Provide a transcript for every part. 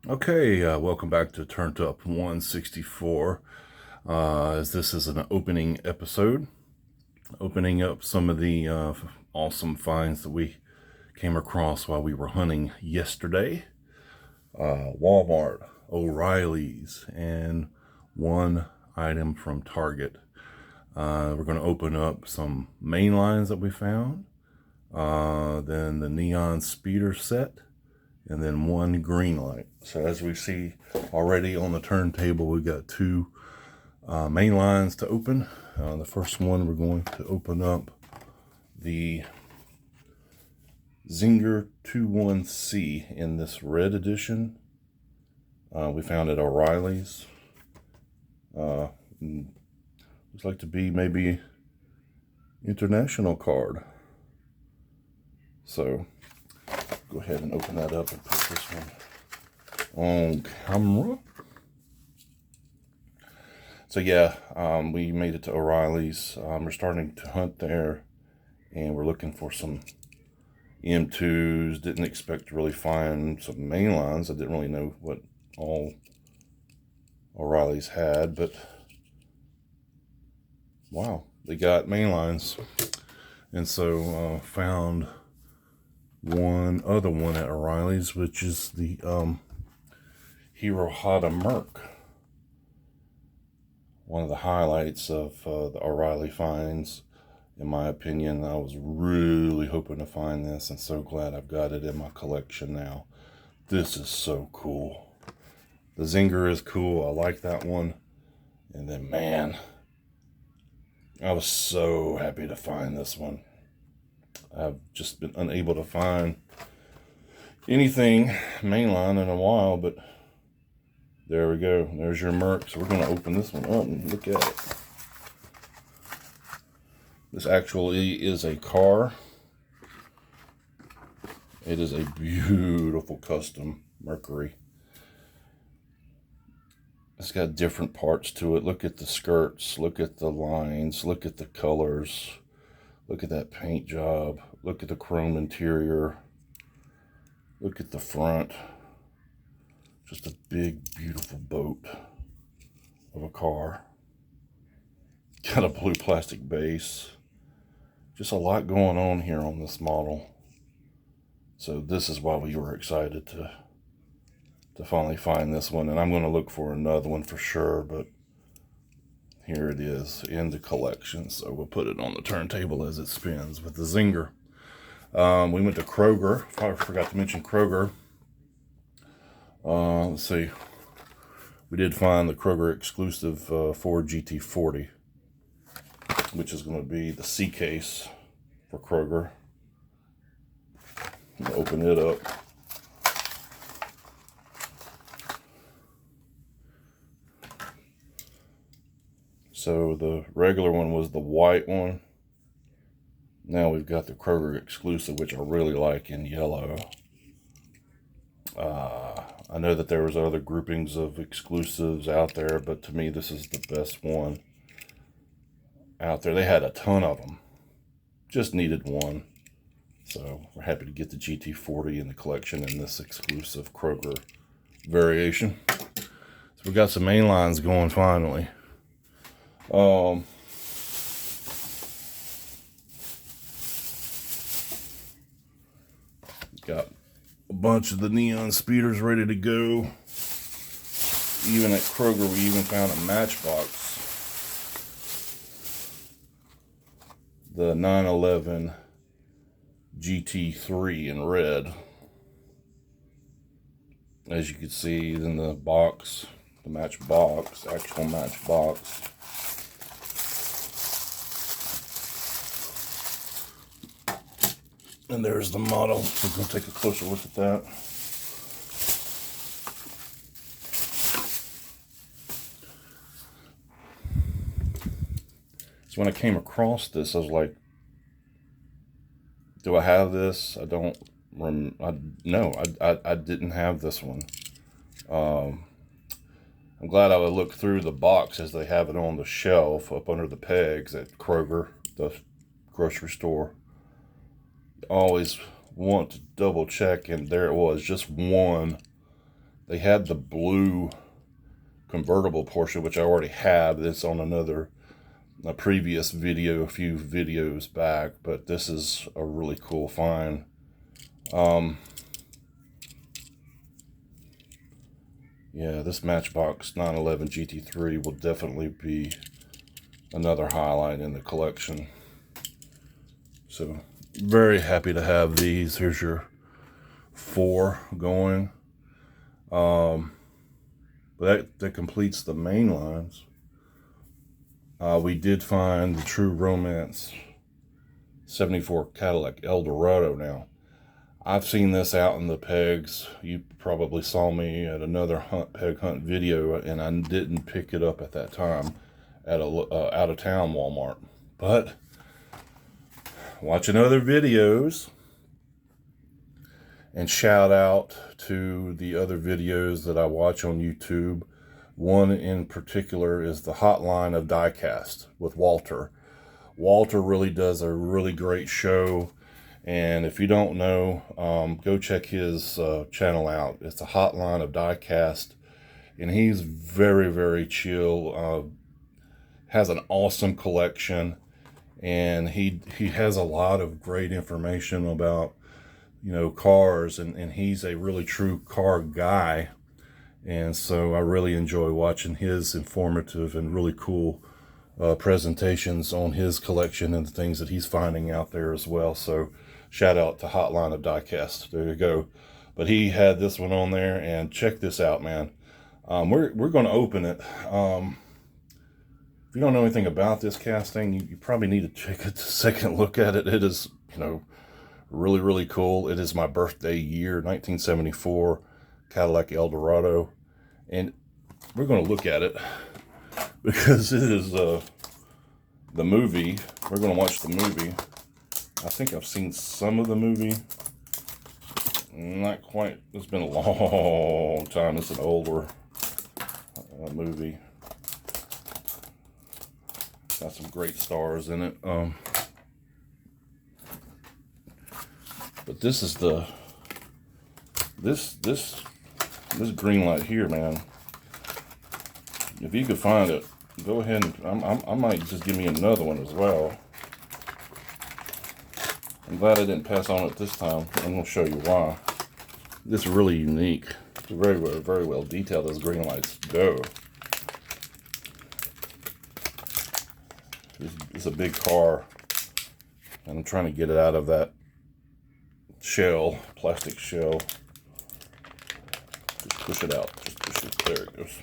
Okay, welcome back to Turned Up 164. As this is an opening episode, opening up some of the awesome finds that we came across while we were hunting yesterday. Walmart, O'Reilly's, and one item from Target. We're going to open up some main lines that we found, then the Neon Speeders set, and then one green light. So as we see already on the turntable, we've got two main lines to open. The first one, we're going to open up the Zinger 21C in this red edition. We found at O'Reilly's. Looks like to be maybe international card. So go ahead and open that up and put this one on camera. So yeah, we made it to O'Reilly's. We're starting to hunt there, and we're looking for some M2s. Didn't expect to really find some main lines. I didn't really know what all O'Reilly's had, but wow, they got main lines. And so found one other one at O'Reilly's, which is the Hirohata Merc. One of the highlights of the O'Reilly finds, in my opinion. I was really hoping to find this, and so glad I've got it in my collection now. This is so cool. The Zinger is cool. I like that one. And then, man, I was so happy to find this one. I've just been unable to find anything mainline in a while, but there we go. There's your Merc. So we're going to open this one up and look at it. This actually is a car. It is a beautiful custom Mercury. It's got different parts to it. Look at the skirts. Look at the lines. Look at the colors. Look at that paint job. Look at the chrome interior. Look at the front. Just a big, beautiful boat of a car. Got a blue plastic base. Just a lot going on here on this model. So this is why we were excited to finally find this one. And I'm going to look for another one for sure, but here it is in the collection. So we'll put it on the turntable as it spins with the Zinger. We went to Kroger. I forgot to mention Kroger. Let's see. We did find the Kroger exclusive Ford GT40, which is going to be the C case for Kroger. Open it up. So the regular one was the white one. Now we've got the Kroger exclusive, which I really like, in yellow. I know that there was other groupings of exclusives out there, but to me this is the best one out there. They had a ton of them. Just needed one. So we're happy to get the GT40 in the collection in this exclusive Kroger variation. So we got some main lines going finally. Got a bunch of the Neon Speeders ready to go. Even at Kroger, we even found a Matchbox. The 911 GT3 in red. As you can see in the box, the Matchbox, actual Matchbox. And there's the model. We're going to take a closer look at that. So when I came across this, I was like, do I have this? I don't no, I didn't have this one. I'm glad I would look through the box as they have it on the shelf up under the pegs at Kroger, the grocery store. Always want to double check, and there it was, just one They had the blue convertible Porsche, which I already have. It's on a previous video, a few videos back, but this is a really cool find. Yeah, this Matchbox 911 GT3 will definitely be another highlight in the collection. So, very happy to have these. Here's your 4 going. But that completes the main lines. We did find the True Romance 74 Cadillac El Dorado now. I've seen this out in the pegs. You probably saw me at another peg hunt video, and I didn't pick it up at that time at a out-of-town Walmart. But watching other videos, and shout out to the other videos that I watch on YouTube. One in particular is the Hotline of Diecast with Walter. Walter really does a really great show. And if you don't know, go check his channel out. It's a Hotline of Diecast. And he's very, very chill. Has an awesome collection. And he has a lot of great information about, you know, cars. And he's a really true car guy. And so I really enjoy watching his informative and really cool presentations on his collection and the things that he's finding out there as well. So shout out to Hotline of Diecast. There you go. But he had this one on there, and check this out, man. We're going to open it. If you don't know anything about this casting, you probably need to take a second look at it. It is, you know, really, really cool. It is my birthday year, 1974 Cadillac El Dorado. And we're going to look at it because it is the movie. We're going to watch the movie. I think I've seen some of the movie. Not quite. It's been a long time. It's an older movie. Got some great stars in it. But this is this green light here, man. If you could find it, go ahead and I might just give me another one as well. I'm glad I didn't pass on it this time. I'm going to show you why. This is really unique. It's very well detailed as green lights go. It's a big car, and I'm trying to get it out of that shell, plastic shell. Just push it out. Just push it. There it goes.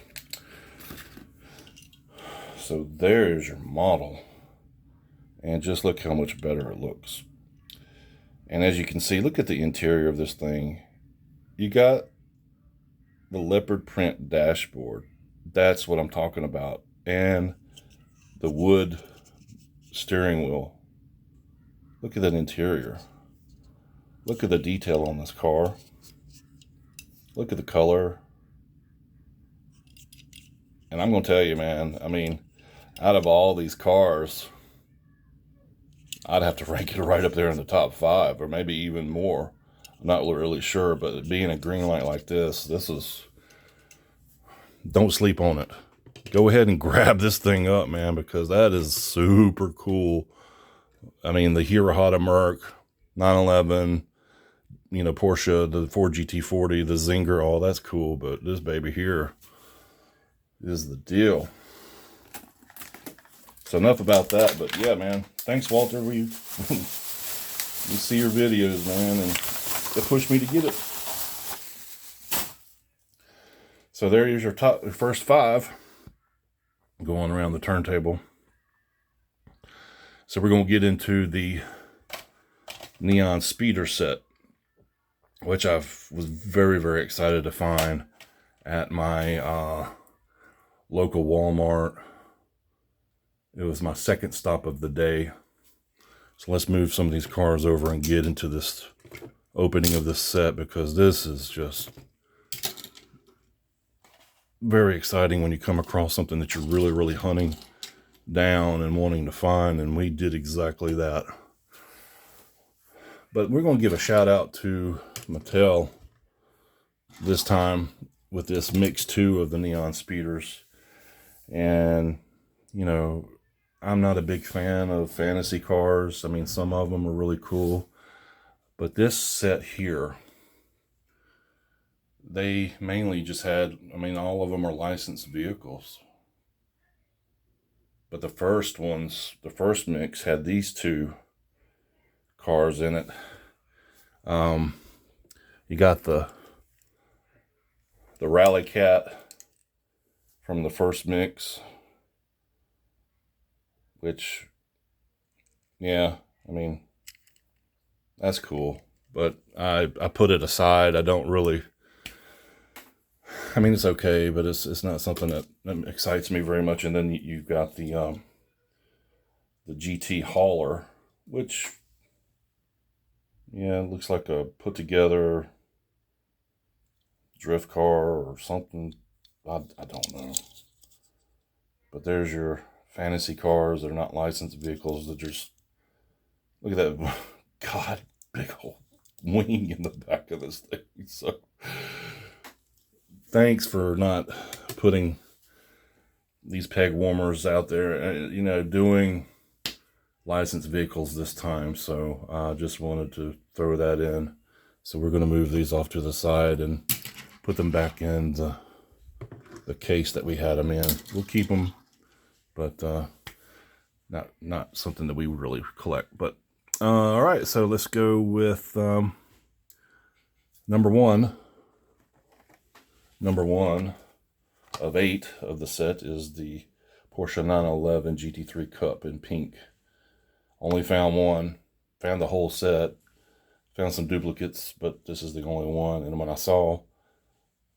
So there's your model, and just look how much better it looks. And as you can see, look at the interior of this thing. You got the leopard print dashboard. That's what I'm talking about. And the wood steering wheel. Look at that interior. Look at the detail on this car. Look at the color. And I'm going to tell you, man, I mean, out of all these cars, I'd have to rank it right up there in the top 5, or maybe even more. I'm not really sure, but being a green light like this is, don't sleep on it. Go ahead and grab this thing up, man, because that is super cool. I mean, the Hirahata Merc, 911, you know, Porsche, the Ford GT40, the Zinger, all that's cool, but this baby here is the deal. So enough about that, but yeah, man, thanks, Walter. We see your videos, man, and it pushed me to get it. So there is your first 5 going around the turntable. So we're going to get into the Neon Speeder set, which I was very excited to find at my local Walmart. It was my second stop of the day. So let's move some of these cars over and get into this opening of this set, because this is just very exciting when you come across something that you're really hunting down and wanting to find, and we did exactly that. But we're going to give a shout out to Mattel this time. with this mix 2 of the Neon Speeders. And, you know, I'm not a big fan of fantasy cars. I mean, some of them are really cool. But this set here, they mainly just had, I mean, all of them are licensed vehicles. But the first ones, the first mix had these 2 cars in it. You got the Rally Cat from the first mix, which, yeah, I mean, that's cool. But I put it aside. I don't really, I mean, it's okay, but it's not something that excites me very much. And then you've got the GT Hauler, which, yeah, looks like a put together drift car or something. I don't know. But there's your fantasy cars. They're not licensed vehicles. They're just, look at that. God, big old wing in the back of this thing. So thanks for not putting these peg warmers out there, you know, doing licensed vehicles this time. So I just wanted to throw that in. So we're going to move these off to the side and put them back in the case that we had them in. We'll keep them, but not something that we really collect. But all right, so let's go with number one. Number 1 of 8 of the set is the Porsche 911 GT3 Cup in pink. Only found one. Found the whole set. Found some duplicates, but this is the only one. And when I saw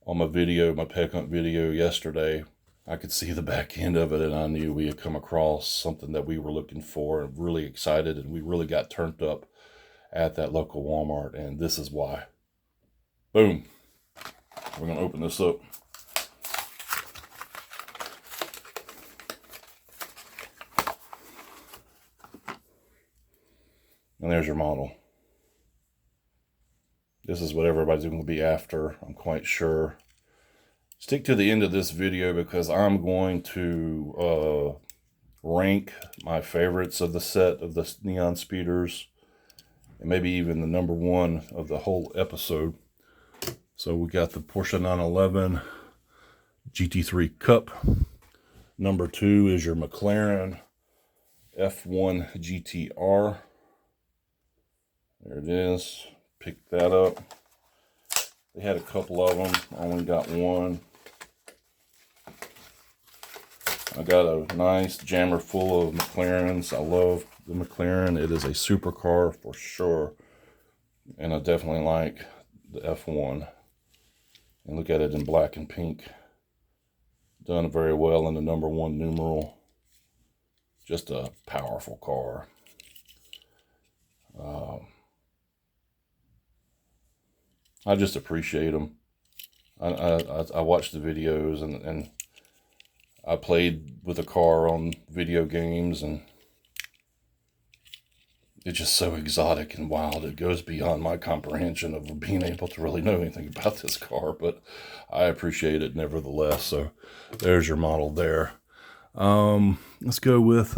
on my video, my peg hunt video yesterday, I could see the back end of it, and I knew we had come across something that we were looking for, and really excited, and we really got turned up at that local Walmart, and this is why. Boom. We're going to open this up. And there's your model. This is what everybody's going to be after, I'm quite sure. Stick to the end of this video because I'm going to rank my favorites of the set of the Neon Speeders, and maybe even the number 1 of the whole episode. So we got the Porsche 911 GT3 Cup. Number 2 is your McLaren F1 GTR. There it is. Pick that up. They had a couple of them. I only got one. I got a nice jammer full of McLarens. I love the McLaren. It is a supercar for sure. And I definitely like the F1. And look at it in black and pink. Done very well in the number 1 numeral. Just a powerful car. I just appreciate them. I watched the videos, and I played with the car on video games, and it's just so exotic and wild. It goes beyond my comprehension of being able to really know anything about this car, but I appreciate it nevertheless. So there's your model there. Let's go with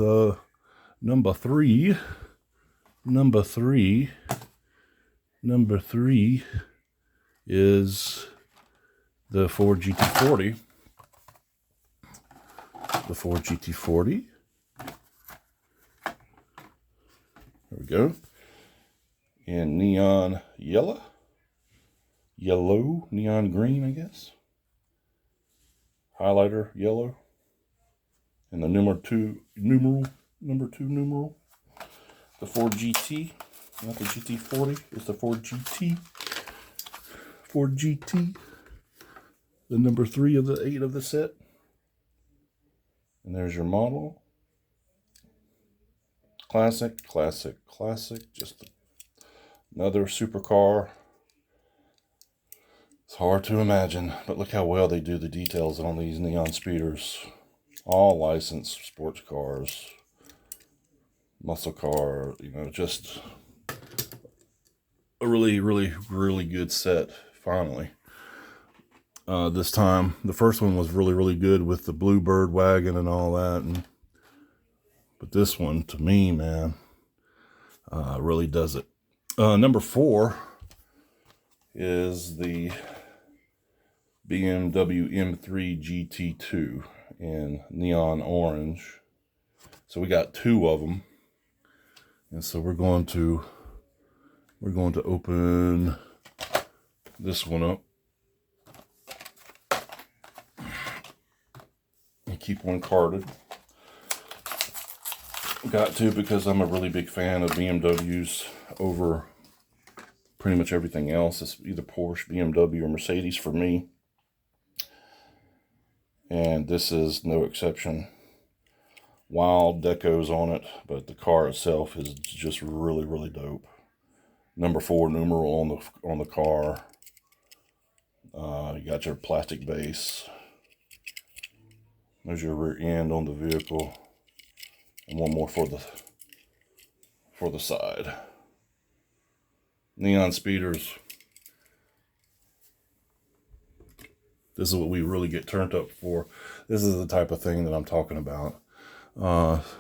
number 3. Number 3 is the Ford GT40. The Ford GT40. There we go. In neon yellow. Neon green, I guess. Highlighter yellow. And the number 2 numeral. The Ford GT. Not the GT40. It's the Ford GT. Ford GT. The number 3 of the 8 of the set. And there's your model. Classic. Just another supercar. It's hard to imagine, but look how well they do the details on these Neon Speeders. All licensed sports cars, muscle car, you know, just a really good set, finally. this time. The first one was really, really good with the Bluebird wagon and all that. But this one, to me, man, really does it. Number 4 is the BMW M3 GT2 in neon orange. So we got 2 of them. And so we're going to open this one up and keep one carded. Got to, because I'm a really big fan of BMWs over pretty much everything else. It's either Porsche, BMW, or Mercedes for me. And this is no exception. Wild decos on it, but the car itself is just really, really dope. Number 4 numeral on the car. You got your plastic base. There's your rear end on the vehicle, and one more for the side. Neon Speeders. This is what we really get turned up for. This is the type of thing that I'm talking about.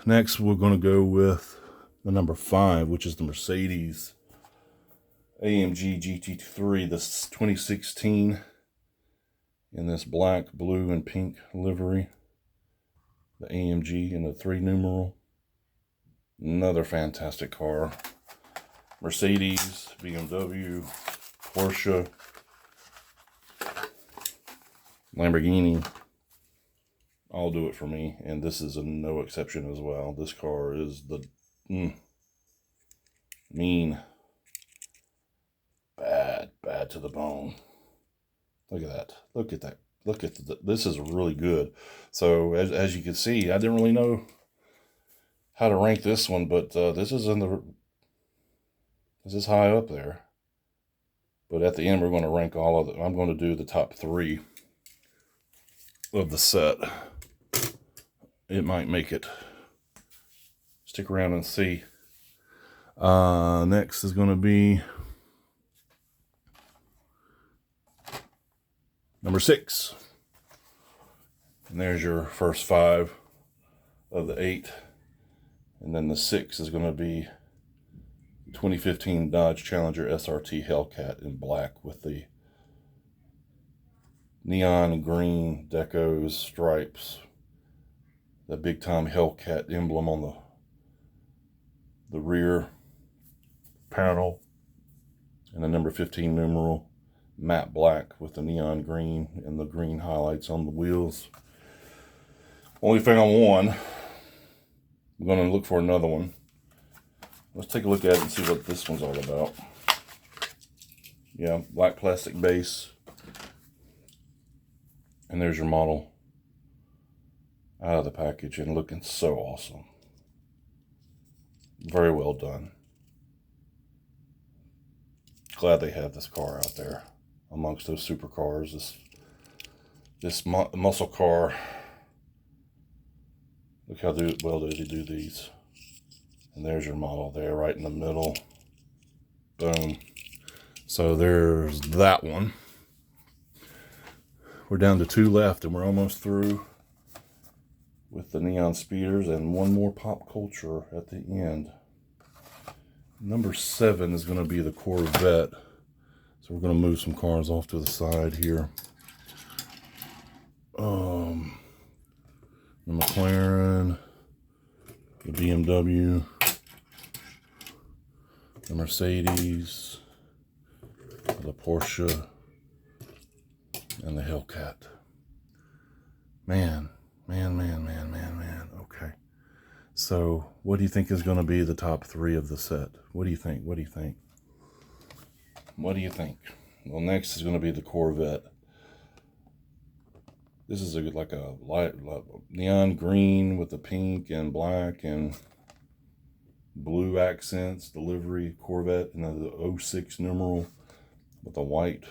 Next, we're going to go with the number 5, which is the Mercedes AMG GT3. This is 2016 in this black, blue, and pink livery. The AMG in the 3 numeral. Another fantastic car. Mercedes, BMW, Porsche, Lamborghini, all do it for me, and this is a no exception as well. This car is the mean, bad to the bone. Look at that. Look at that. Look at this is really good. So as you can see, I didn't really know how to rank this one, but this is high up there. But at the end, we're going to rank all of it. I'm going to do the top 3 of the set. It might make it. Stick around and see. Next is going to be number 6. And there's your first 5 of the 8. And then the 6 is going to be 2015 Dodge Challenger SRT Hellcat in black with the neon green decos, stripes, the big time Hellcat emblem on the rear panel, and the number 15 numeral, matte black with the neon green and the green highlights on the wheels. Only thing on one. I'm going to look for another one. Let's take a look at it and see what this one's all about. Yeah, black plastic base. And there's your model out of the package and looking so awesome. Very well done. Glad they have this car out there amongst those supercars. This muscle car. Look how well does he do these. And there's your model there, right in the middle. Boom. So there's that one. We're down to 2 left, and we're almost through with the Neon Speeders, and one more pop culture at the end. Number 7 is going to be the Corvette. So we're going to move some cars off to the side here. The McLaren, the BMW, the Mercedes, the Porsche, and the Hellcat. Man. Okay. So what do you think is going to be the top 3 of the set? What do you think? What do you think? What do you think? Well, next is going to be the Corvette. This is like a light neon green with the pink and black and blue accents, the livery Corvette, and then the 06 numeral with the white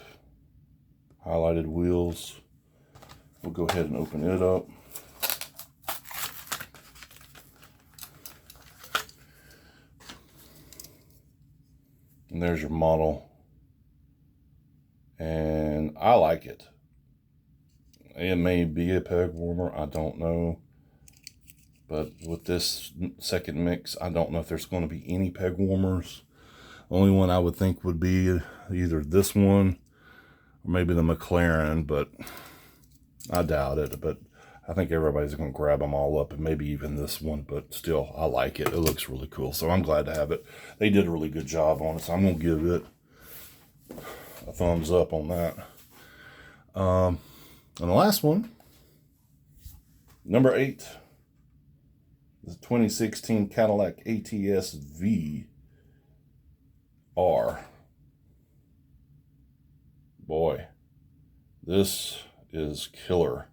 highlighted wheels. We'll go ahead and open it up. And there's your model. And I like it. It may be a peg warmer, I don't know. But with this second mix, I don't know if there's going to be any peg warmers. Only one I would think would be either this one or maybe the McLaren, but I doubt it. But I think everybody's going to grab them all up, and maybe even this one. But still, I like it. It looks really cool, so I'm glad to have it. They did a really good job on it, so I'm going to give it a thumbs up on that. And the last one, number 8, the 2016 Cadillac ATS VR. Boy, this is killer.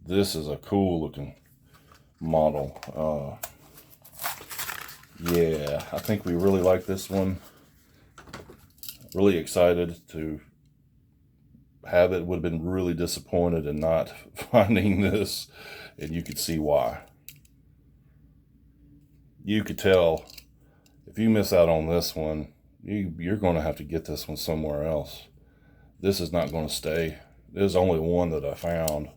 This is a cool looking model. Yeah, I think we really like this one. Really excited to have it. Would have been really disappointed in not finding this, and you could see why. You could tell if you miss out on this one, you're going to have to get this one somewhere else. This is not going to stay. There's only one that I found,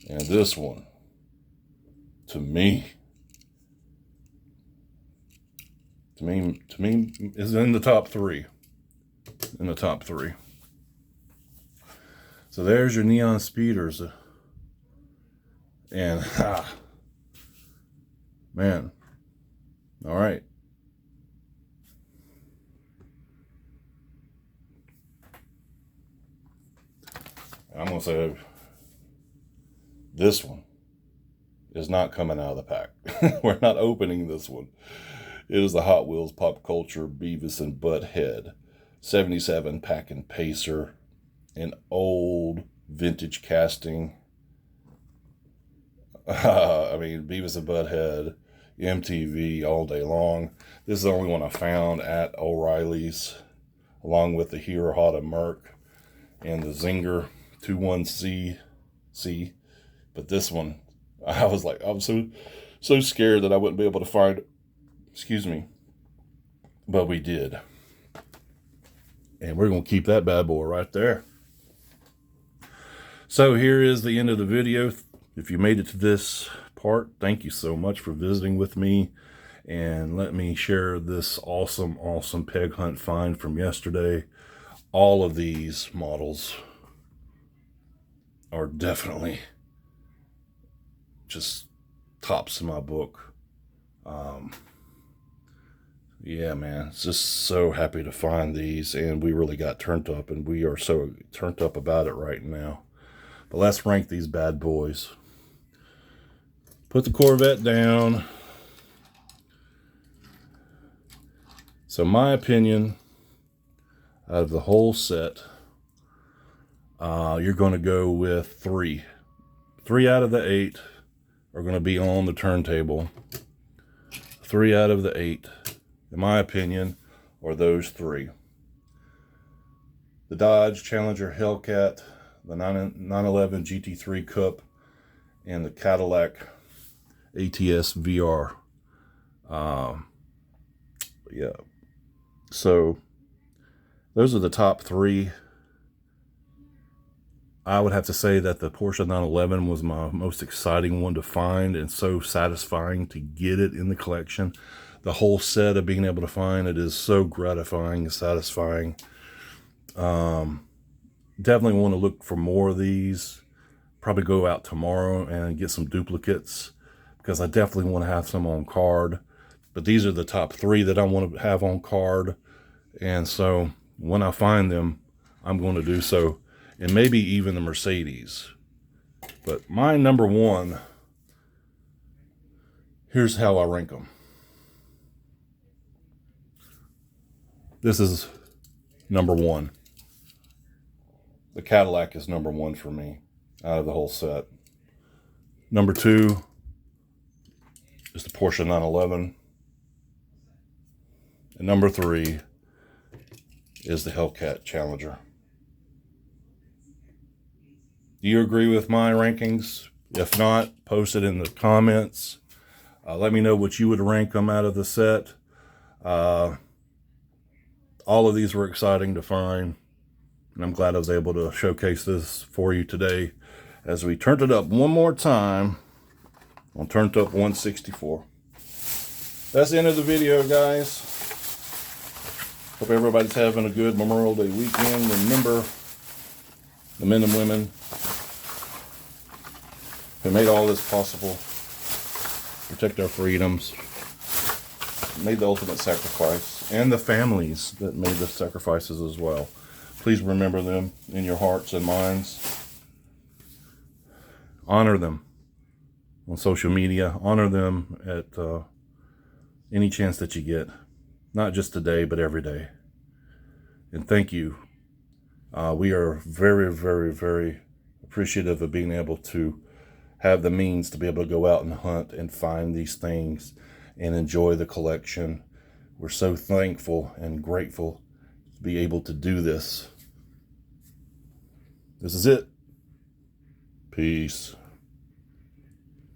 and this one, to me, is in the top 3. In the top 3. So there's your Neon Speeders, and man, all right. I'm going to say this one is not coming out of the pack. We're not opening this one. It is the Hot Wheels Pop Culture Beavis and Butthead 77 Pack and Pacer, an old vintage casting. I mean, Beavis and Butthead, MTV all day long. This is the only one I found at O'Reilly's, along with the Hero Hada Merc and the Zinger 21C. But this one, I was so scared that I wouldn't be able to find it. Excuse me. But we did. And we're going to keep that bad boy right there. So here is the end of the video. If you made it to this part, thank you so much for visiting with me. And let me share this awesome peg hunt find from yesterday. All of these models are definitely just tops in my book. Yeah, man, it's just so happy to find these, and we really got turned up, and we are so turned up about it right now. But let's rank these bad boys. Put the Corvette down. So my opinion, out of the whole set, you're going to go with 3. 3 out of the 8 are going to be on the turntable. 3 out of the 8, in my opinion, are those 3. The Dodge Challenger Hellcat, the 911 GT3 Cup, and the Cadillac ATS VR. Yeah. So those are the top 3. I would have to say that the Porsche 911 was my most exciting one to find, and so satisfying to get it in the collection. The whole set of being able to find it is so gratifying and satisfying. Definitely want to look for more of these. Probably go out tomorrow and get some duplicates, because I definitely want to have some on card. But these are the top 3 that I want to have on card. And so when I find them, I'm going to do so. And maybe even the Mercedes. But my number 1, here's how I rank them. This is number 1. The Cadillac is number 1 for me out of the whole set. Number 2 is the Porsche 911. And number 3 is the Hellcat Challenger. Do you agree with my rankings? If not, post it in the comments. Let me know what you would rank them out of the set. All of these were exciting to find, and I'm glad I was able to showcase this for you today. as we turned it up one more time on turned up 164. That's the end of the video, guys. Hope everybody's having a good Memorial Day weekend. Remember the men and women who made all this possible, protect our freedoms, made the ultimate sacrifice, and the families that made the sacrifices as well. Please remember them in your hearts and minds. Honor them on social media. Honor them at any chance that you get. Not just today, but every day. And thank you. We are very, very, very appreciative of being able to have the means to be able to go out and hunt and find these things and enjoy the collection. We're so thankful and grateful to be able to do this. This is it. Peace.